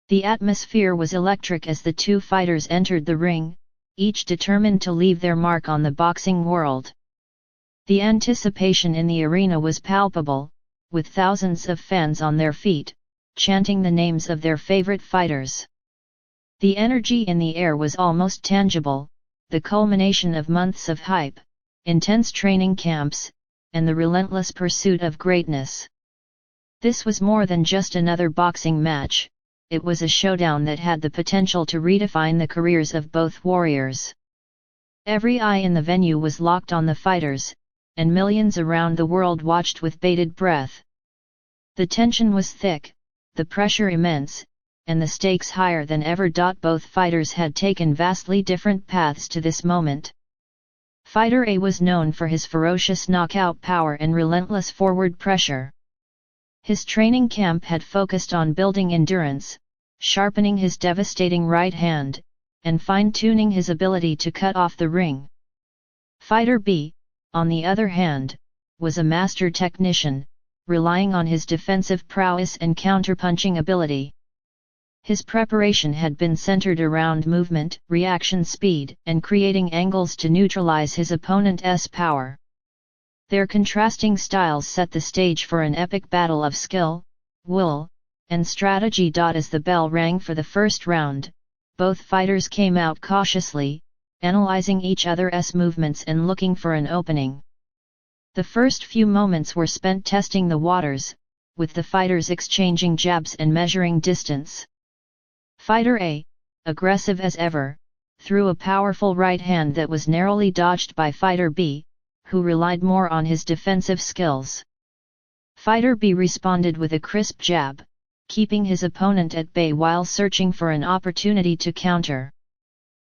The atmosphere was electric as the two fighters entered the ring, each determined to leave their mark on the boxing world. The anticipation in the arena was palpable, with thousands of fans on their feet, chanting the names of their favorite fighters. The energy in the air was almost tangible, the culmination of months of hype, intense training camps, and the relentless pursuit of greatness. This was more than just another boxing match, it was a showdown that had the potential to redefine the careers of both warriors. Every eye in the venue was locked on the fighters, and millions around the world watched with bated breath. The tension was thick, the pressure immense, and the stakes higher than ever. Both fighters had taken vastly different paths to this moment. Fighter A was known for his ferocious knockout power and relentless forward pressure. His training camp had focused on building endurance, sharpening his devastating right hand, and fine-tuning his ability to cut off the ring. Fighter B, on the other hand, was a master technician, relying on his defensive prowess and counterpunching ability. His preparation had been centered around movement, reaction speed, and creating angles to neutralize his opponent's power. Their contrasting styles set the stage for an epic battle of skill, will, and strategy. As the bell rang for the first round, both fighters came out cautiously, analyzing each other's movements and looking for an opening. The first few moments were spent testing the waters, with the fighters exchanging jabs and measuring distance. Fighter A, aggressive as ever, threw a powerful right hand that was narrowly dodged by Fighter B, who relied more on his defensive skills. Fighter B responded with a crisp jab, keeping his opponent at bay while searching for an opportunity to counter.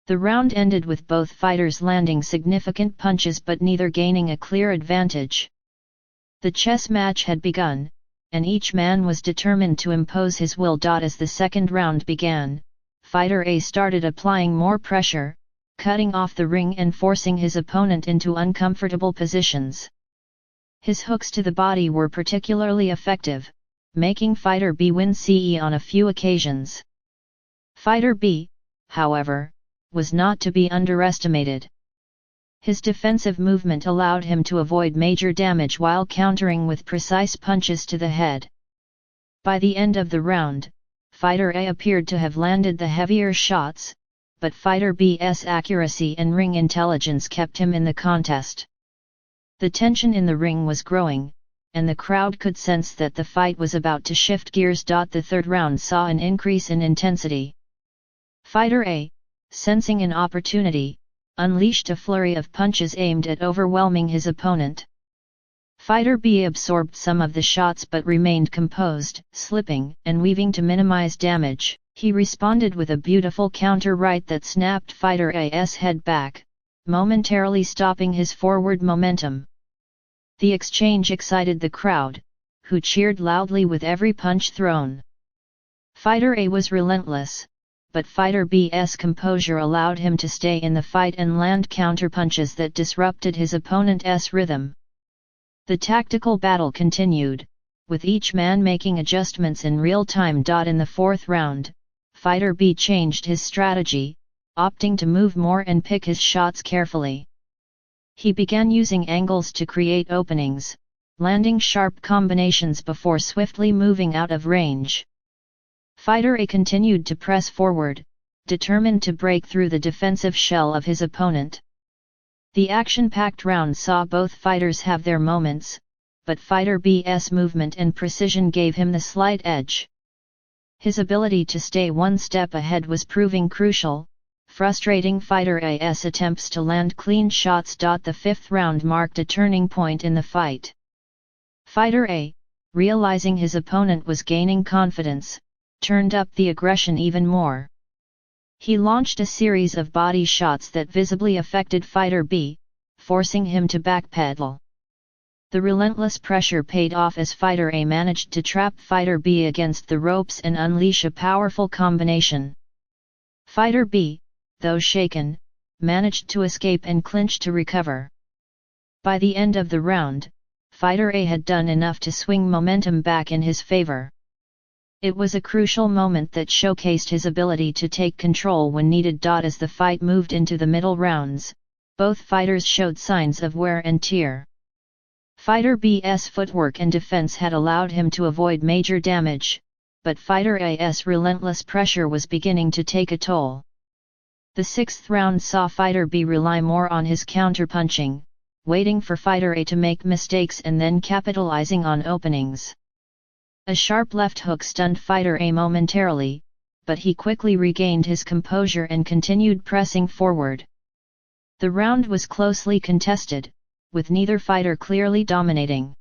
The round ended with both fighters landing significant punches but neither gaining a clear advantage. The chess match had begun, and each man was determined to impose his will. As the second round began, Fighter A started applying more pressure, cutting off the ring and forcing his opponent into uncomfortable positions. His hooks to the body were particularly effective, making Fighter B win CE on a few occasions. Fighter B, however, was not to be underestimated. His defensive movement allowed him to avoid major damage while countering with precise punches to the head. By the end of the round, Fighter A appeared to have landed the heavier shots, but Fighter B's accuracy and ring intelligence kept him in the contest. The tension in the ring was growing, and the crowd could sense that the fight was about to shift gears. The third round saw an increase in intensity. Fighter A, sensing an opportunity, unleashed a flurry of punches aimed at overwhelming his opponent. Fighter B absorbed some of the shots but remained composed, slipping and weaving to minimize damage. He responded with a beautiful counter right that snapped Fighter A's head back, momentarily stopping his forward momentum. The exchange excited the crowd, who cheered loudly with every punch thrown. Fighter A was relentless, but Fighter B's composure allowed him to stay in the fight and land counterpunches that disrupted his opponent's rhythm. The tactical battle continued, with each man making adjustments in real time. In the fourth round, Fighter B changed his strategy, opting to move more and pick his shots carefully. He began using angles to create openings, landing sharp combinations before swiftly moving out of range. Fighter A continued to press forward, determined to break through the defensive shell of his opponent. The action-packed round saw both fighters have their moments, but Fighter B's movement and precision gave him the slight edge. His ability to stay one step ahead was proving crucial, frustrating Fighter A's attempts to land clean shots. The fifth round marked a turning point in the fight. Fighter A, realizing his opponent was gaining confidence, turned up the aggression even more. He launched a series of body shots that visibly affected Fighter B, forcing him to backpedal. The relentless pressure paid off as Fighter A managed to trap Fighter B against the ropes and unleash a powerful combination. Fighter B, though shaken, managed to escape and clinch to recover. By the end of the round, Fighter A had done enough to swing momentum back in his favor. It was a crucial moment that showcased his ability to take control when needed. As the fight moved into the middle rounds, both fighters showed signs of wear and tear. Fighter B's footwork and defense had allowed him to avoid major damage, but Fighter A's relentless pressure was beginning to take a toll. The sixth round saw Fighter B rely more on his counterpunching, waiting for Fighter A to make mistakes and then capitalizing on openings. A sharp left hook stunned Fighter A momentarily, but he quickly regained his composure and continued pressing forward. The round was closely contested, with neither fighter clearly dominating.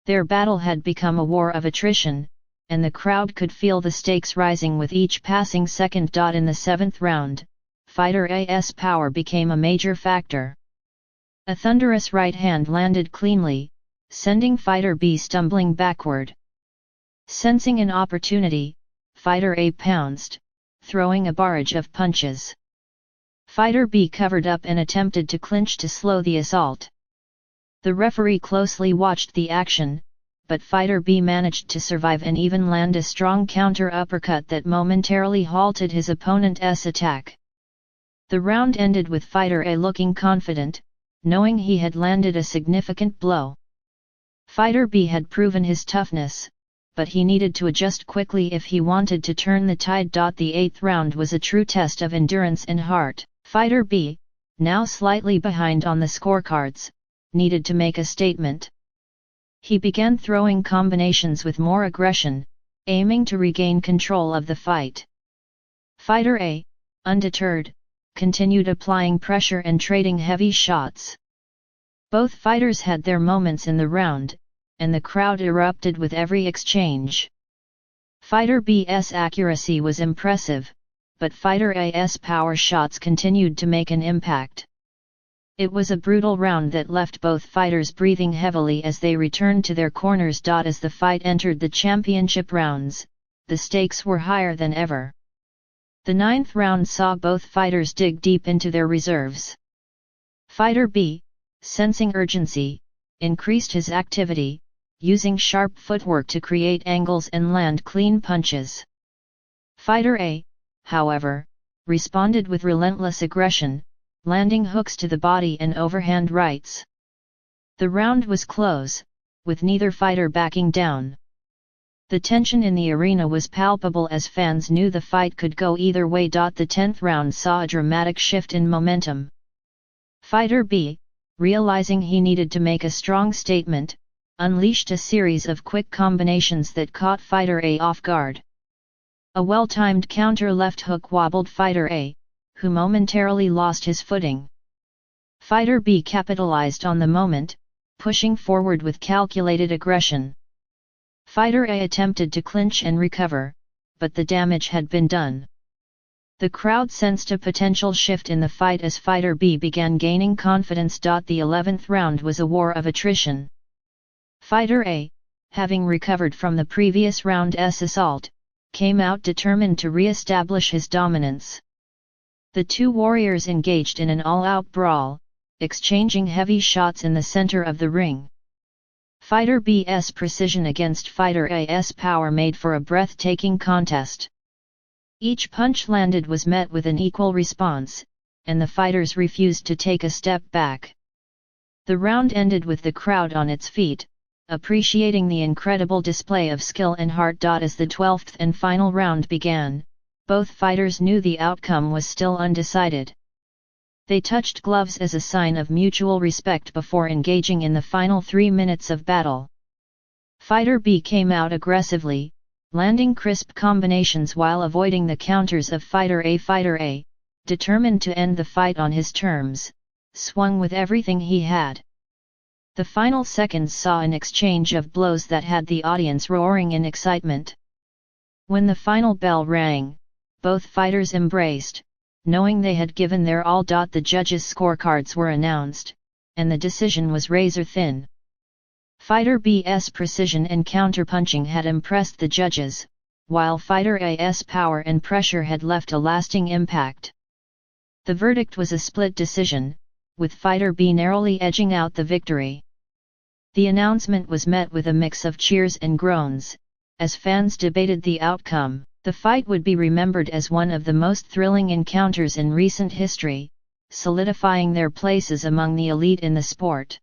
Their battle had become a war of attrition, and the crowd could feel the stakes rising with each passing second. In the seventh round, Fighter A's power became a major factor. A thunderous right hand landed cleanly, sending Fighter B stumbling backward. Sensing an opportunity, Fighter A pounced, throwing a barrage of punches. Fighter B covered up and attempted to clinch to slow the assault. The referee closely watched the action, but Fighter B managed to survive and even land a strong counter uppercut that momentarily halted his opponent's attack. The round ended with Fighter A looking confident, knowing he had landed a significant blow. Fighter B had proven his toughness, but he needed to adjust quickly if he wanted to turn the tide. The eighth round was a true test of endurance and heart. Fighter B, now slightly behind on the scorecards, needed to make a statement. He began throwing combinations with more aggression, aiming to regain control of the fight. Fighter A, undeterred, continued applying pressure and trading heavy shots. Both fighters had their moments in the round, and the crowd erupted with every exchange. Fighter B's accuracy was impressive, but Fighter A's power shots continued to make an impact. It was a brutal round that left both fighters breathing heavily as they returned to their corners. As the fight entered the championship rounds, the stakes were higher than ever. The ninth round saw both fighters dig deep into their reserves. Fighter B, sensing urgency, increased his activity, using sharp footwork to create angles and land clean punches. Fighter A, however, responded with relentless aggression, landing hooks to the body and overhand rights. The round was close, with neither fighter backing down. The tension in the arena was palpable as fans knew the fight could go either way. The 10th round saw a dramatic shift in momentum. Fighter B, realizing he needed to make a strong statement, unleashed a series of quick combinations that caught Fighter A off guard. A well-timed counter left hook wobbled Fighter A, who momentarily lost his footing. Fighter B capitalized on the moment, pushing forward with calculated aggression. Fighter A attempted to clinch and recover, but the damage had been done. The crowd sensed a potential shift in the fight as Fighter B began gaining confidence. The 11th round was a war of attrition. Fighter A, having recovered from the previous round's assault, came out determined to re-establish his dominance. The two warriors engaged in an all-out brawl, exchanging heavy shots in the center of the ring. Fighter B's precision against Fighter A's power made for a breathtaking contest. Each punch landed was met with an equal response, and the fighters refused to take a step back. The round ended with the crowd on its feet, appreciating the incredible display of skill and heart. As the 12th and final round began, both fighters knew the outcome was still undecided. They touched gloves as a sign of mutual respect before engaging in the final 3 minutes of battle. Fighter B came out aggressively, landing crisp combinations while avoiding the counters of Fighter A. Fighter A, determined to end the fight on his terms, swung with everything he had. The final seconds saw an exchange of blows that had the audience roaring in excitement. When the final bell rang, both fighters embraced, knowing they had given their all. The judges' scorecards were announced, and the decision was razor thin. Fighter B's precision and counterpunching had impressed the judges, while Fighter A's power and pressure had left a lasting impact. The verdict was a split decision, with Fighter B narrowly edging out the victory. The announcement was met with a mix of cheers and groans, as fans debated the outcome. The fight would be remembered as one of the most thrilling encounters in recent history, solidifying their places among the elite in the sport.